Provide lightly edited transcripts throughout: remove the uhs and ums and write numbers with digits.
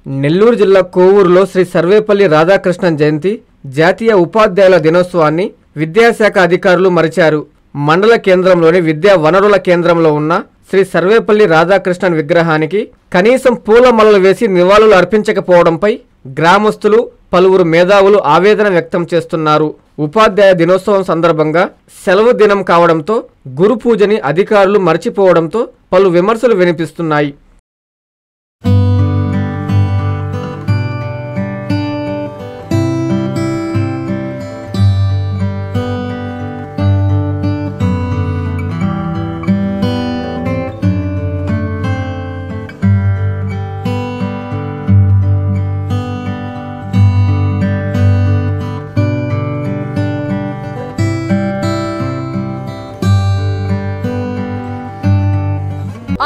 నెల్లూరు జిల్లా కోవూరులో శ్రీ సర్వేపల్లి రాధాకృష్ణన్ జయంతి జాతీయ ఉపాధ్యాయుల దినోత్సవాన్ని విద్యాశాఖ అధికారులు మరిచారు. మండల కేంద్రంలోని విద్యా వనరుల కేంద్రంలో ఉన్న శ్రీ సర్వేపల్లి రాధాకృష్ణన్ విగ్రహానికి కనీసం పూలమాలలు వేసి నివాళులు అర్పించకపోవడంపై గ్రామస్తులు పలువురు మేధావులు ఆవేదన వ్యక్తం చేస్తున్నారు. ఉపాధ్యాయ దినోత్సవం సందర్భంగా సెలవు దినం కావడంతో గురు పూజని అధికారులు మర్చిపోవడంతో పలు విమర్శలు వినిపిస్తున్నాయి.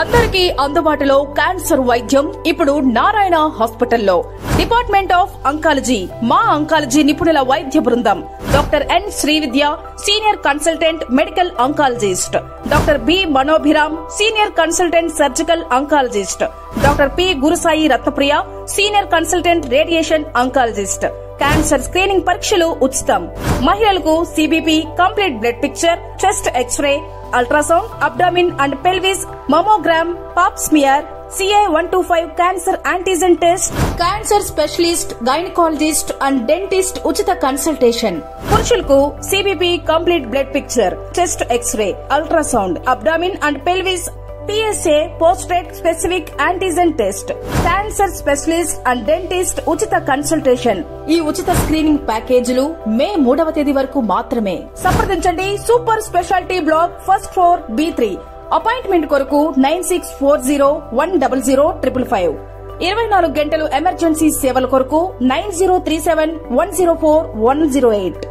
అందరికీ అందుబాటులో క్యాన్సర్ వైద్యం ఇప్పుడు నారాయణ హాస్పిటల్లో. డిపార్ట్మెంట్ ఆఫ్ అంకాలజీ, మా అంకాలజీ నిపుణుల వైద్య బృందం. Doctor N Srividya, senior consultant medical oncologist. Doctor B Manobhiram, senior consultant surgical oncologist. Doctor P Gurusai Ratnapriya, senior consultant radiation oncologist. Cancer screening పరీక్షలు ఉచితం. మహిళలకు CBP, complete blood picture, chest X ray, ultrasound, abdomen and pelvis, mammogram, pap smear, CA-125 cancer antigen test, cancer specialist, gynaecologist and dentist ఉచిత consultation. పురుషులకు CBP, complete blood picture, chest X ray, ultrasound, abdomen and pelvis, PSA పోస్ట్రేట్ specific antigen test, cancer specialist and dentist ఉచిత consultation. ఈ ఉచిత screening ప్యాకేజీలు మే 3వ తేదీ వరకు మాత్రమే. సంప్రదించండి super speciality block, first floor, B3. Appointment కొరకు 9640100555. 24 గంటలు ఎమర్జెన్సీ సేవల కొరకు 9037104108.